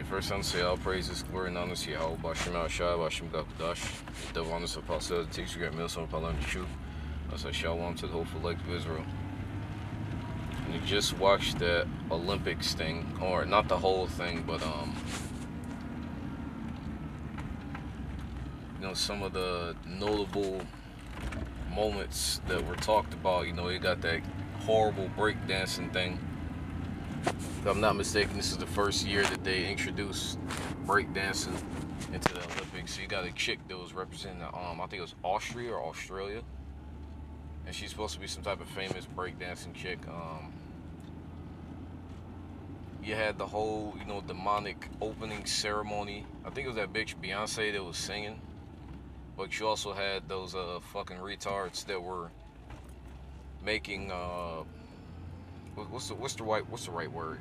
Okay, first time to say all praises, glory and honor to Yahweh, Bashim Al-Shai, Bashim Gakadash, the honors of Pastor, the teacher, great meals on Palam the truth. I say shalom to the hopeful elect of Israel. And you just watched that Olympics thing, or not the whole thing, but some of the notable moments that were talked about. You got that horrible breakdancing thing. If I'm not mistaken, this is the first year that they introduced breakdancing into the Olympics. So you got a chick that was representing, I think it was Austria or Australia, and she's supposed to be some type of famous breakdancing chick. You had the whole, demonic opening ceremony. I think it was that bitch Beyonce that was singing, but you also had those fucking retards that were making what's the right word?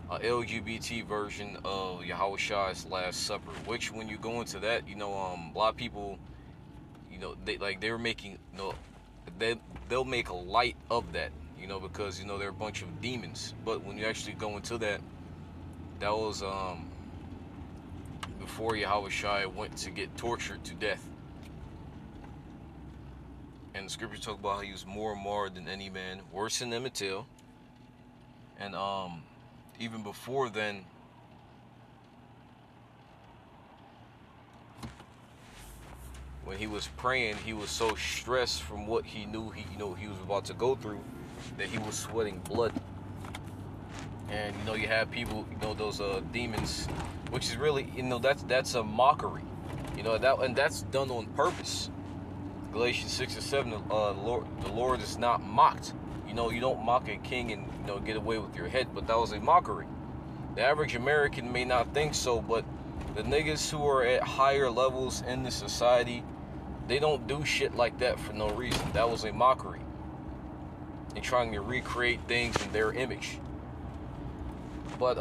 LGBT version of Yahushai's Last Supper. Which, when you go into that, a lot of people, they're making, they'll make a light of that, because they're a bunch of demons. But when you actually go into that, that was before Yahushai went to get tortured to death. And the scriptures talk about how he was more marred than any man, worse than Emmett Till. And even before then, when he was praying, he was so stressed from what he knew he was about to go through, that he was sweating blood. And you have people, those demons, which is really, that's a mockery, and that's done on purpose. Galatians 6 and 7, the Lord is not mocked. You don't mock a king and get away with your head, but that was a mockery. The average American may not think so, but the niggas who are at higher levels in the society, they don't do shit like that for no reason. That was a mockery. They're trying to recreate things in their image. But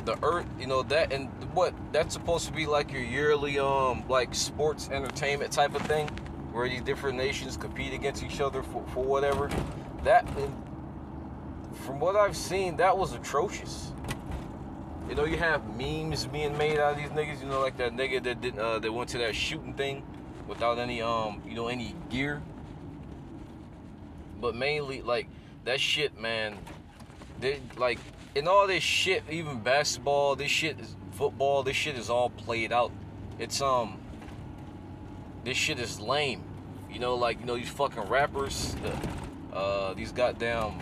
the earth, that, and what that's supposed to be like your yearly like sports entertainment type of thing, where these different nations compete against each other for whatever. That, from what I've seen, that was atrocious. You have memes being made out of these niggas, like that nigga that didn't that went to that shooting thing without any any gear. But mainly, like, that shit, man, they, like, in all this shit, even basketball, this shit is football, this shit is all played out. It's this shit is lame. These fucking rappers, these goddamn,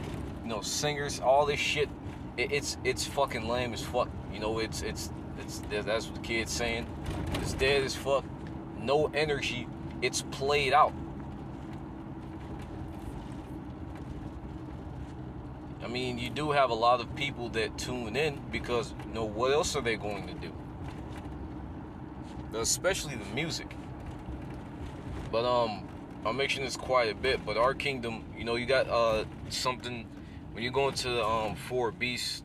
singers, all this shit, it's fucking lame as fuck. It's that's what the kid's saying. It's dead as fuck. No energy. It's played out. I mean, you do have a lot of people that tune in because, what else are they going to do? Especially the music. But I mention this quite a bit, but our kingdom, you got something when you go into Four Beasts,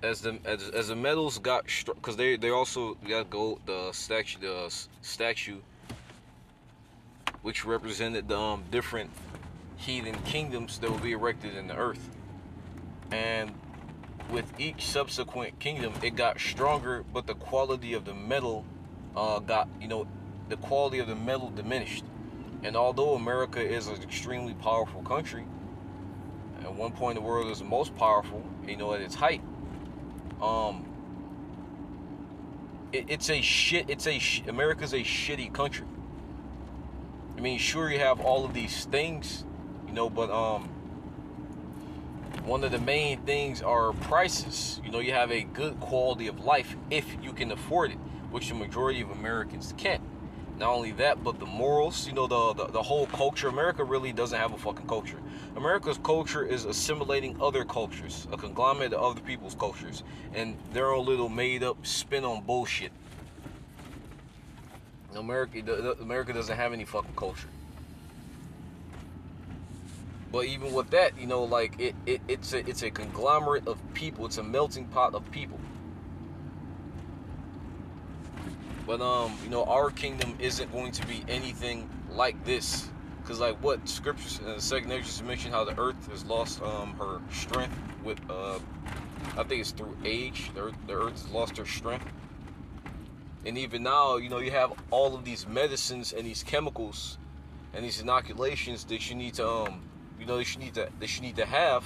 as the medals got struck, because they also got gold, the statue which represented the different heathen kingdoms that will be erected in the earth. And with each subsequent kingdom, it got stronger, but the quality of the metal the quality of the metal diminished. And although America is an extremely powerful country, at one point the world is the most powerful, at its height, America's a shitty country. I mean, sure, you have all of these things, but one of the main things are prices. You have a good quality of life if you can afford it, which the majority of Americans can't. Not only that, but the morals, the whole culture. America really doesn't have a fucking culture. America's culture is assimilating other cultures, a conglomerate of other people's cultures, and their own little made-up spin on bullshit. America doesn't have any fucking culture. But even with that, it's a conglomerate of people. It's a melting pot of people. But you know, our kingdom isn't going to be anything like this. Cause like what scriptures in the second Ezra mentioned how the earth has lost her strength with I think it's through age. The earth has lost her strength. And even now, you know, you have all of these medicines and these chemicals and these inoculations that you need to you know, that you need to have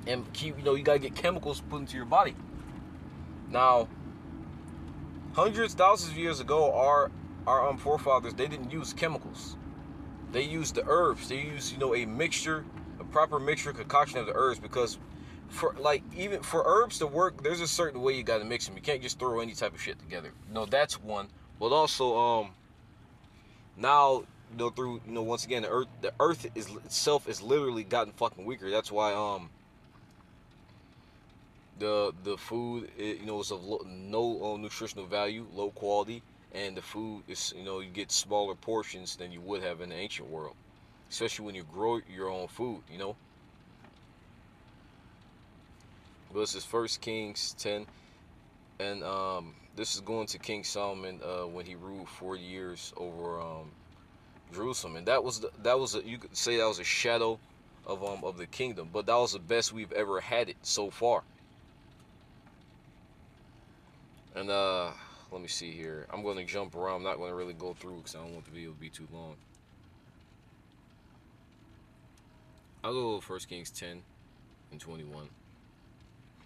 and keep, you know, you gotta get chemicals put into your body. Now, hundreds, thousands of years ago, our forefathers, they didn't use chemicals. They used the herbs. They used, you know, a proper mixture, concoction of the herbs, because for like even for herbs to work, there's a certain way you got to mix them. You can't just throw any type of shit together. You know, that's one. But also, now, you know, through, you know, once again, the earth is itself is literally gotten fucking weaker. That's why the food, you know, is of no nutritional value, low quality, and the food is, you know, you get smaller portions than you would have in the ancient world, especially when you grow your own food, you know. But this is First Kings 10, and this is going to King Solomon when he ruled 40 years over Jerusalem, and you could say that was a shadow of the kingdom, but that was the best we've ever had it so far. And let me see here. I'm going to jump around. I'm not going to really go through because I don't want the video to be too long. I'll go with 1 Kings 10 and 21.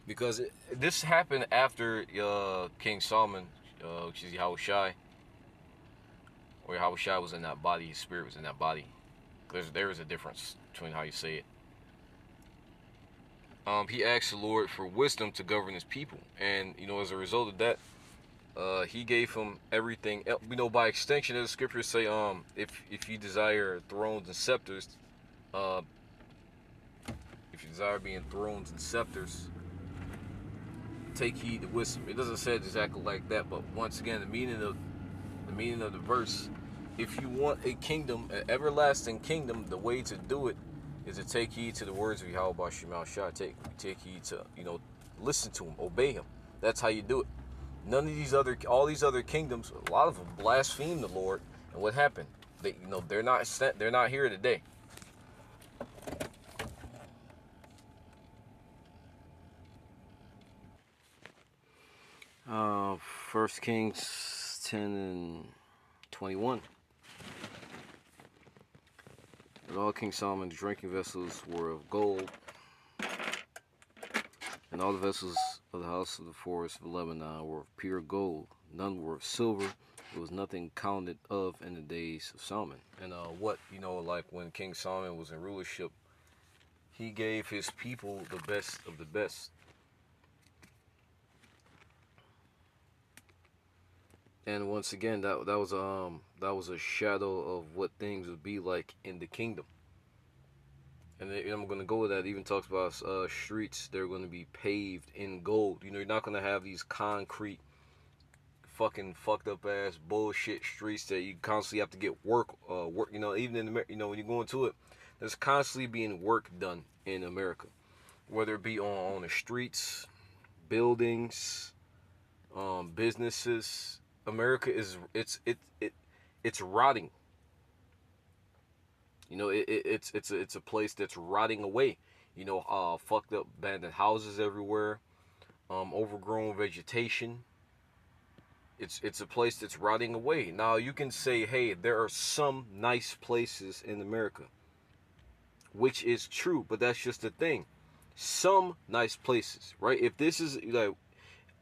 Because this happened after King Solomon, which is Yahushai. Or Yahushai was in that body. His spirit was in that body. There is a difference between how you say it. He asked the Lord for wisdom to govern his people. And, you know, as a result of that, he gave him everything. You know, by extension, as the scriptures say, if you desire thrones and scepters, if you desire being thrones and scepters, take heed to wisdom. It doesn't say it exactly like that, but once again, the meaning of the verse, if you want a kingdom, an everlasting kingdom, the way to do it is to take heed to the words of Yahweh Bashim Shah. Take heed to, you know, listen to him, obey him. That's how you do it. All these other kingdoms, a lot of them blaspheme the Lord, and what happened? They're not here today. First Kings 10 and 21. But all King Solomon's drinking vessels were of gold, and all the vessels of the house of the forest of Lebanon were of pure gold. None were of silver. There was nothing counted of in the days of Solomon. And like when King Solomon was in rulership, he gave his people the best of the best. And once again, that was a shadow of what things would be like in the kingdom. And I'm going to go with that. It even talks about streets. They're going to be paved in gold. You know, you're not going to have these concrete, fucking fucked up ass bullshit streets that you constantly have to get work. You know, even in America, you know, when you go into it, there's constantly being work done in America, whether it be on the streets, buildings, businesses. America is it's rotting. You know, it's a place that's rotting away. You know, fucked up abandoned houses everywhere, overgrown vegetation. It's a place that's rotting away. Now you can say, hey, there are some nice places in America, which is true, but that's just the thing. Some nice places, right? If this is like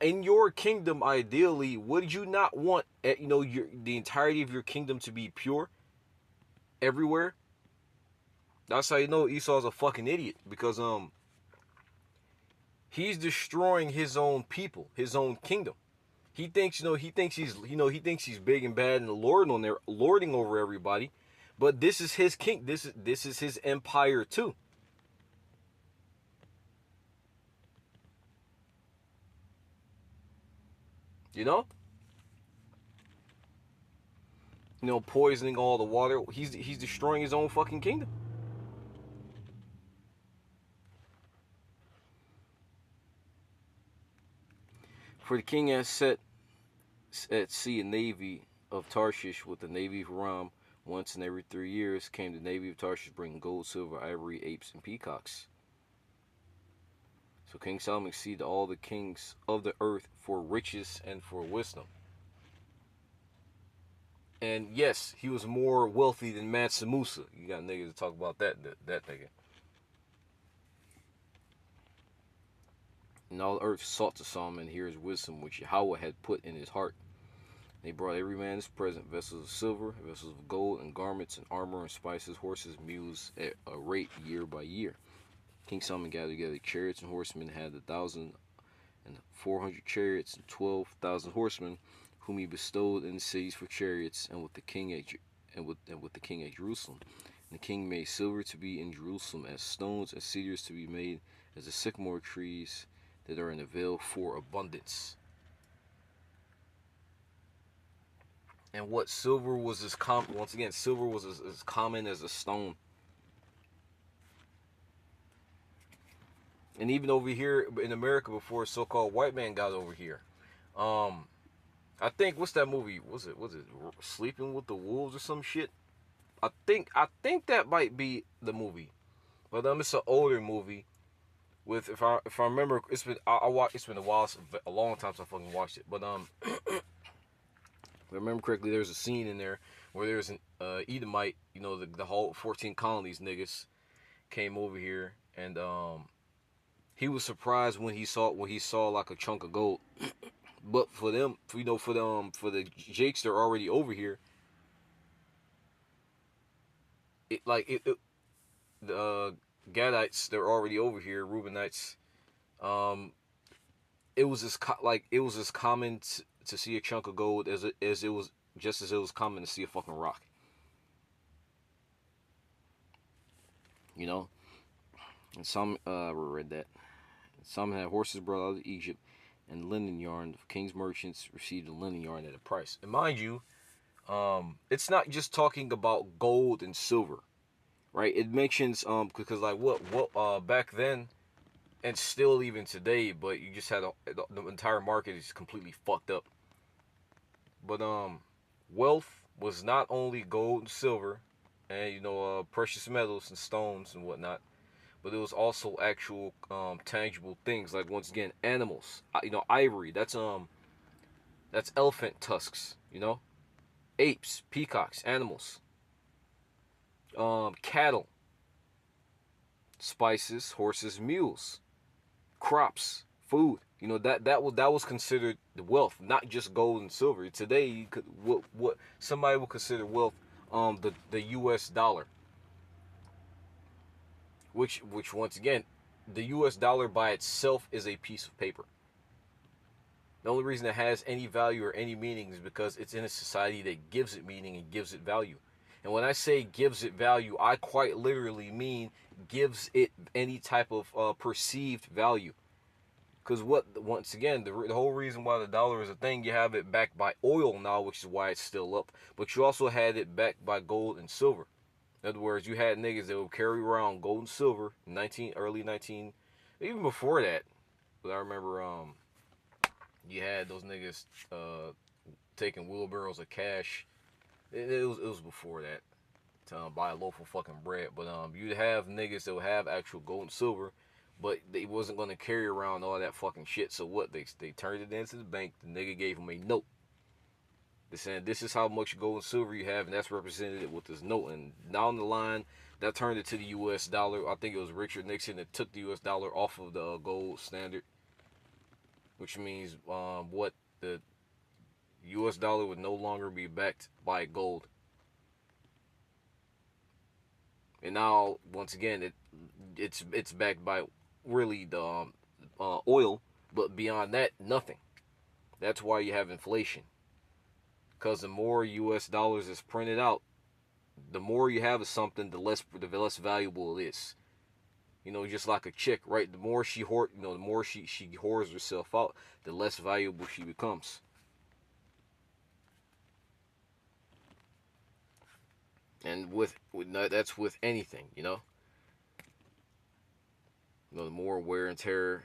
in your kingdom, ideally, would you not want, you know, the entirety of your kingdom to be pure everywhere? That's how you know Esau's a fucking idiot, because he's destroying his own people, his own kingdom. He thinks, he thinks he's big and bad and lording over everybody, but this is his king. This is his empire too. You know? Poisoning all the water. He's destroying his own fucking kingdom. For the king has set at sea a navy of Tarshish with the navy of Ram. Once in every 3 years came the navy of Tarshish bringing gold, silver, ivory, apes, and peacocks. So King Solomon exceeded all the kings of the earth for riches and for wisdom. And yes, he was more wealthy than Mansa Musa. You got niggas to talk about that nigga. And all the earth sought to Solomon hear his wisdom, which Yahweh had put in his heart. And they brought every man his present, vessels of silver, vessels of gold, and garments, and armor, and spices, horses, mules, at a rate year by year. King Solomon gathered together chariots and horsemen, had 1,400 chariots and 12,000 horsemen, whom he bestowed in the cities for chariots, and with the king at Jerusalem. And the king made silver to be in Jerusalem as stones, and cedars to be made as the sycamore trees that are in the vale for abundance. And what silver was as common, once again, silver was as common as a stone. And even over here in America before so-called white man got over here. I think, what's that movie? Was it Sleeping with the Wolves or some shit? I think that might be the movie. But it's an older movie. With if I remember, it's been it's been a while, a long time since I fucking watched it. But if I remember correctly, there's a scene in there where there's an Edomite, the whole 14 colonies niggas came over here, and he was surprised when he saw like a chunk of gold. But for them, for the Jakes, they're already over here. The Gadites, they're already over here. Reubenites, it was as common to see a chunk of gold as it was common to see a fucking rock. And some read that. Some had horses brought out of Egypt, and linen yarn. The king's merchants received the linen yarn at a price. And mind you, it's not just talking about gold and silver, right? It mentions because like what back then, and still even today, but you just had the entire market is completely fucked up. But wealth was not only gold and silver, and precious metals and stones and whatnot, but it was also actual tangible things, like, once again, animals. Ivory. That's elephant tusks. Apes, peacocks, animals. Cattle, spices, horses, mules, crops, food. That was considered the wealth, not just gold and silver. Today, you could what somebody would consider wealth, the U.S. dollar. Which once again, the U.S. dollar by itself is a piece of paper. The only reason it has any value or any meaning is because it's in a society that gives it meaning and gives it value. And when I say gives it value, I quite literally mean gives it any type of perceived value. Because once again, the whole reason why the dollar is a thing, you have it backed by oil now, which is why it's still up. But you also had it backed by gold and silver. In other words, you had niggas that would carry around gold and silver, early 19, even before that. But I remember you had those niggas taking wheelbarrows of cash. It was before that to buy a loaf of fucking bread. But you'd have niggas that would have actual gold and silver, but they wasn't gonna carry around all that fucking shit. So what? They turned it into the bank. The nigga gave them a note. They said, this is how much gold and silver you have, and that's represented with this note. And down the line, that turned it to the U.S. dollar. I think it was Richard Nixon that took the U.S. dollar off of the gold standard, which means what the U.S. dollar would no longer be backed by gold. And now, once again, it's backed by really the oil, but beyond that, nothing. That's why you have inflation. Because the more U.S. dollars is printed out, the more you have of something, the less valuable it is. Just like a chick, right? The more she whores herself out, the less valuable she becomes. And that's with anything, You know, the more wear and tear,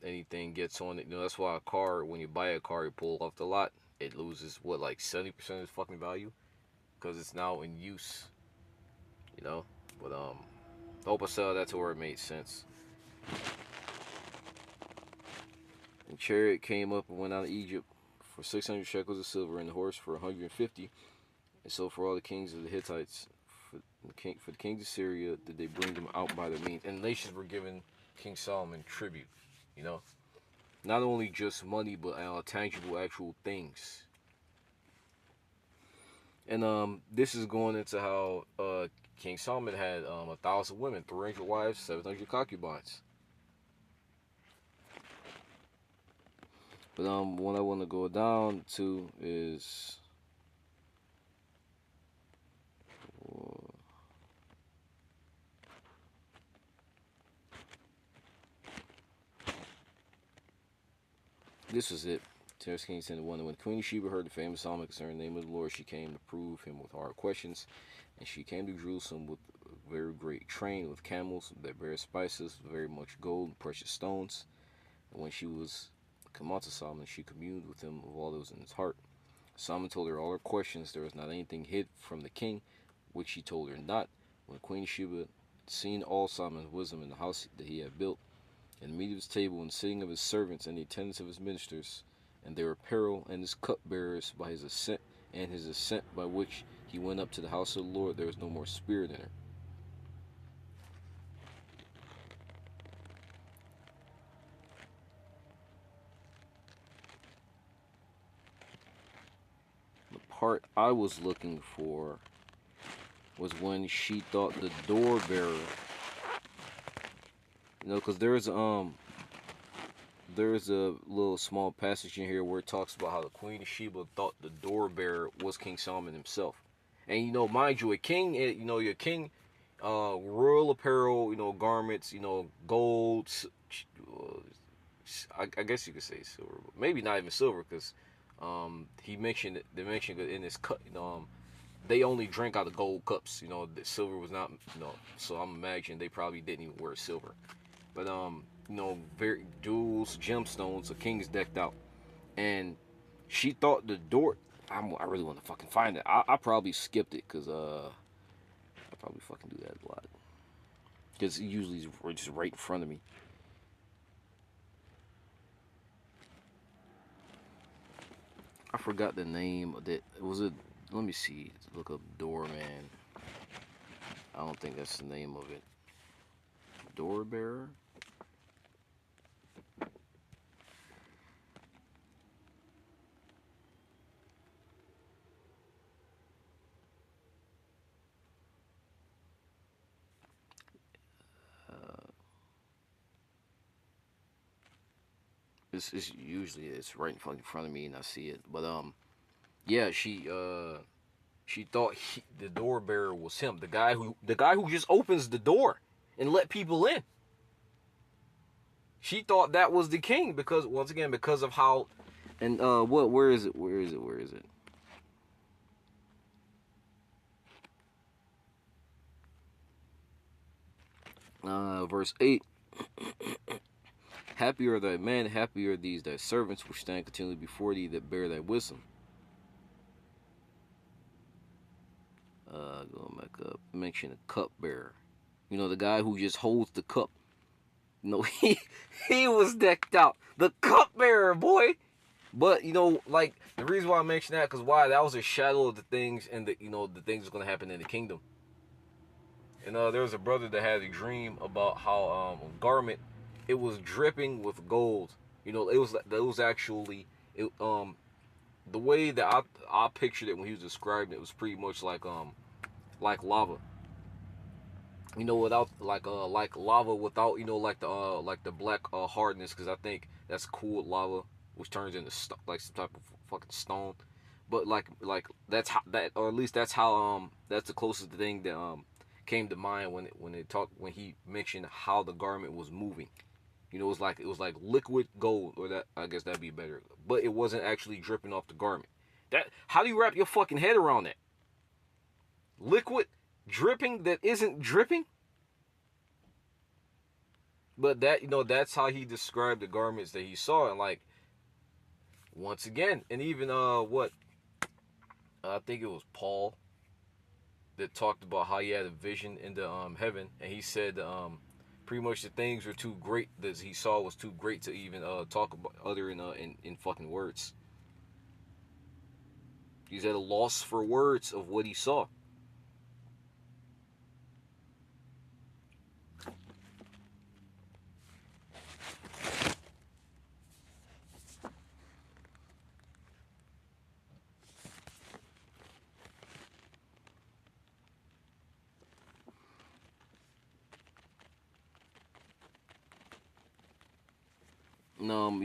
anything gets on it. You know, that's why a car, when you buy a car, you pull it off the lot, it loses what, like 70% of its fucking value because it's now in use. You know, but I hope I saw that to where it made sense. And chariot came up and went out of Egypt for 600 shekels of silver, and the horse for 150. And so for all the kings of the Hittites, for the kings of Syria, did they bring them out by their means. And nations were giving King Solomon tribute, you know. Not only just money, but tangible, actual things. And this is going into how King Solomon had 1,000 women, 300 wives, 700 concubines. But what I want to go down to is this was it. Terence King said, when Queen Sheba heard the fame of Solomon concerning the name of the Lord, she came to prove him with hard questions. And she came to Jerusalem with a very great train with camels that bear spices, very much gold and precious stones. And when she was come out to Solomon, she communed with him of all that was in his heart. Solomon told her all her questions. There was not anything hid from the king, which she told her not. When Queen Sheba seen all Solomon's wisdom in the house that he had built, and the meat of his table, and the sitting of his servants, and the attendance of his ministers, and their apparel, and his cupbearers by his ascent, and his ascent by which he went up to the house of the Lord, there was no more spirit in her. The part I was looking for was when she thought the door bearer, because there's a little small passage in here where it talks about how the Queen of Sheba thought the door bearer was King Solomon himself. And mind you, a king, your king, royal apparel, garments, gold, I guess you could say silver, but maybe not even silver, because they mentioned it in this cut, they only drank out of gold cups, the silver was not, so I'm imagining they probably didn't even wear silver. But very jewels, gemstones, the king's decked out, and she thought the door. I really want to fucking find it. I probably skipped it because I probably fucking do that a lot. Because usually it's just right in front of me. I forgot the name of that. Was it? Let me see. Look up doorman. I don't think that's the name of it. Door bearer. It's usually it's right in front of me and I see it. But yeah, she thought the door bearer was him, the guy who just opens the door and let people in. She thought that was the king because once again because of how and where is it? Verse 8. Happy are thy men, happy are these thy servants, which stand continually before thee, that bear thy wisdom. Going back up, mention a cupbearer. The guy who just holds the cup. No, he was decked out. The cupbearer, boy. But like the reason why I mention that, because that was a shadow of the things and the things that's gonna happen in the kingdom. And there was a brother that had a dream about how a garment, it was dripping with gold. It was actually the way that I pictured it when he was describing it was pretty much like lava. Without like lava without like the black hardness, because I think that's cooled lava, which turns into like some type of fucking stone. But like that's how that, or at least that's how that's the closest thing that came to mind when he mentioned how the garment was moving. It was like liquid gold, or that, I guess that'd be better. But it wasn't actually dripping off the garment. How do you wrap your fucking head around that? Liquid dripping that isn't dripping? But that, that's how he described the garments that he saw. And like, once again, and even what I think it was Paul that talked about how he had a vision into heaven, and he said pretty much the things were too great that he saw was too great to even talk about other in fucking words. He's at a loss for words of what he saw.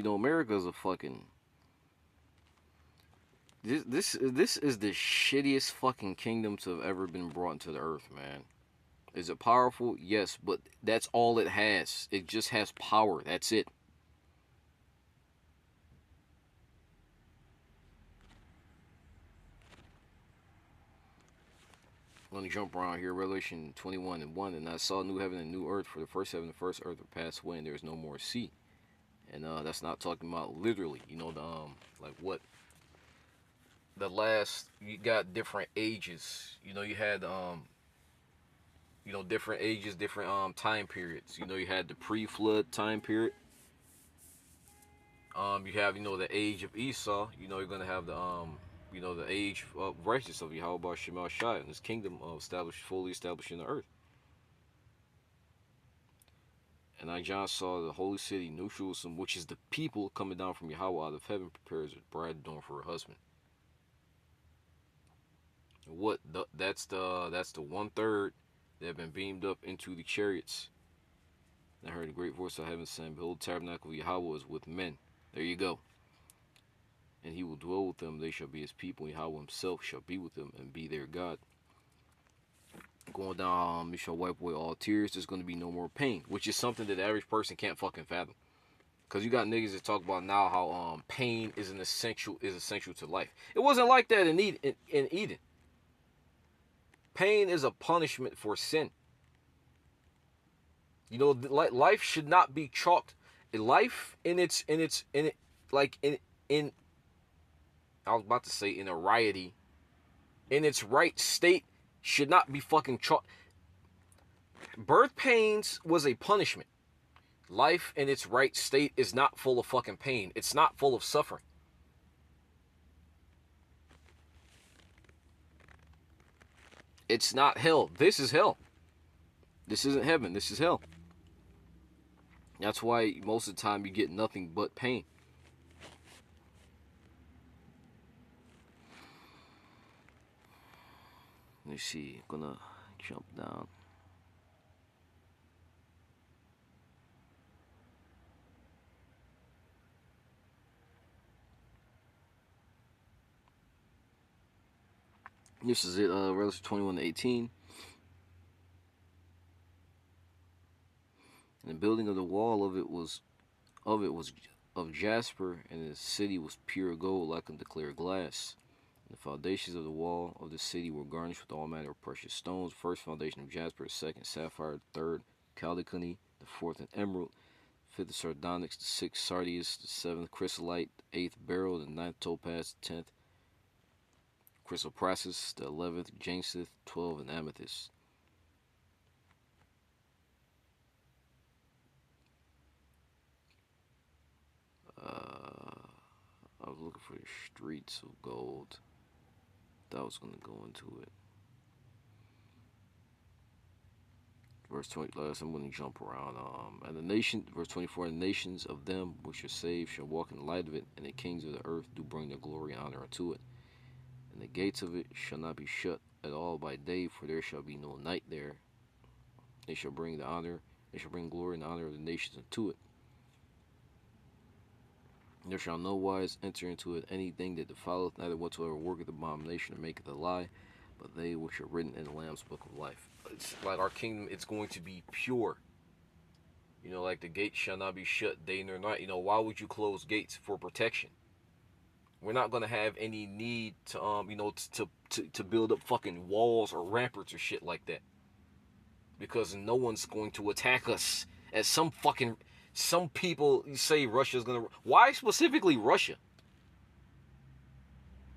America's a fucking this is the shittiest fucking kingdom to have ever been brought into the earth, man. Is it powerful? Yes, but that's all it has. It just has power. That's it. Let me jump around here. Revelation 21:1. And I saw a new heaven and new earth, for the first heaven and the first earth are passed away, and there is no more sea. And that's not talking about literally, like what the last, you got different ages. You had different ages, different time periods. You had the pre-flood time period. You have the age of Esau. You're gonna have the age of righteous of Yahweh Shemal Shai, and his kingdom fully established in the earth. And I, John, saw the holy city, New Jerusalem, which is the people coming down from Yahweh out of heaven, prepares a bride adorned for her husband. That's the 1/3 that have been beamed up into the chariots. And I heard a great voice of heaven saying, "Behold, the tabernacle of Yahweh is with men." There you go. And he will dwell with them. They shall be his people. And Yahweh himself shall be with them and be their God. Going down, he shall wipe away all tears. There's going to be no more pain, which is something that the average person can't fucking fathom. Because you got niggas that talk about now how pain is essential to life. It wasn't like that in Eden. Pain is a punishment for sin. Life should not be chalked. Life in I was about to say in a riety, in its right state, should not be fucking chalked. Birth pains was a punishment. Life in its right state is not full of fucking pain. It's not full of suffering. It's not hell. This is hell. This isn't heaven. This is hell. That's why most of the time you get nothing but pain. Let me see. I'm gonna jump down. This is it. Revelation 21:18. And the building of the wall of it was of jasper, and the city was pure gold, like unto clear glass. And the foundations of the wall of the city were garnished with all manner of precious stones. First foundation of jasper, second sapphire, third chalcedony, the fourth an emerald, fifth the sardonyx, the sixth sardius, the seventh chrysolite, the eighth beryl, the ninth topaz, the 10th chrysoprasus, the 11th jacinth, 12th an amethyst. I was looking for the streets of gold. That was going to go into it. Verse 20, I'm going to jump around. And the nation, verse 24, the nations of them which are saved shall walk in the light of it, and the kings of the earth do bring their glory and honor unto it. And the gates of it shall not be shut at all by day, for there shall be no night there. They shall bring glory and honor of the nations unto it. There shall no wise enter into it anything that defileth, neither whatsoever worketh abomination or maketh a lie, but they which are written in the Lamb's book of life. It's like our kingdom, it's going to be pure. Like the gates shall not be shut day nor night. Why would you close gates? For protection. We're not going to have any need to to build up fucking walls or ramparts or shit like that, because no one's going to attack us As some people say Russia's gonna. Why specifically Russia?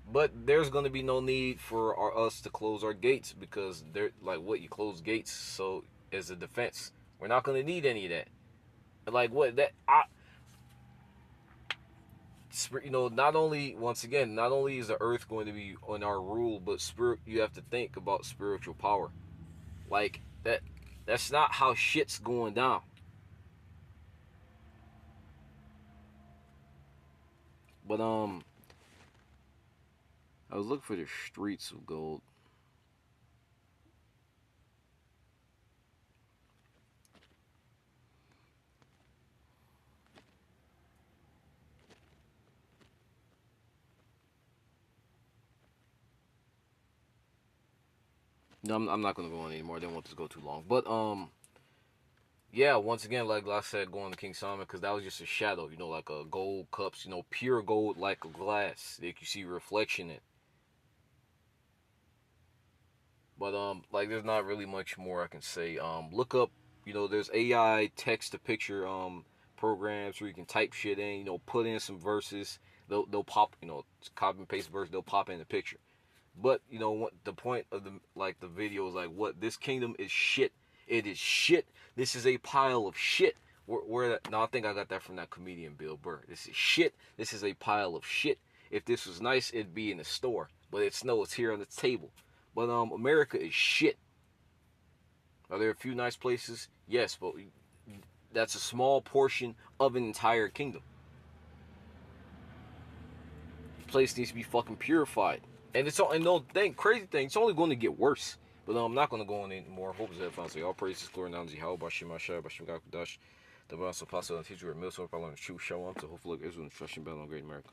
But there's gonna be no need for us to close our gates, because they're like, what, you close gates so as a defense. We're not gonna need any of that. Like what that not only, once again, not only is the earth going to be on our rule, but spirit, you have to think about spiritual power. Like that's not how shit's going down. But I was looking for the streets of gold. No, I'm not gonna go on anymore. I didn't want this to go too long. But yeah, once again, like I said, going to King Solomon, because that was just a shadow, like a gold cups, pure gold, like a glass, like you see reflection in. But like there's not really much more I can say. Look up, there's AI text to picture programs where you can type shit in, put in some verses. They'll pop, copy and paste verse. They'll pop in the picture. But what the point of the video is, like, what, this kingdom is shit. It is shit. This is a pile of shit. No, I think I got that from that comedian Bill Burr. This is shit. This is a pile of shit. If this was nice, it'd be in the store. But it's here on the table. But America is shit. Are there a few nice places? Yes, but that's a small portion of an entire kingdom. The place needs to be fucking purified. And it's all, and no thing, crazy thing, it's only going to get worse. But I'm not going to go on anymore. Hope is that found. All praises, glory, and honor to Yahweh, Bashim Ashar, Bashim Gakudash. The Bass Apostle and teacher of Milson, Parliament, True Show on to hopefully Israel and Trusting Battle on Great America.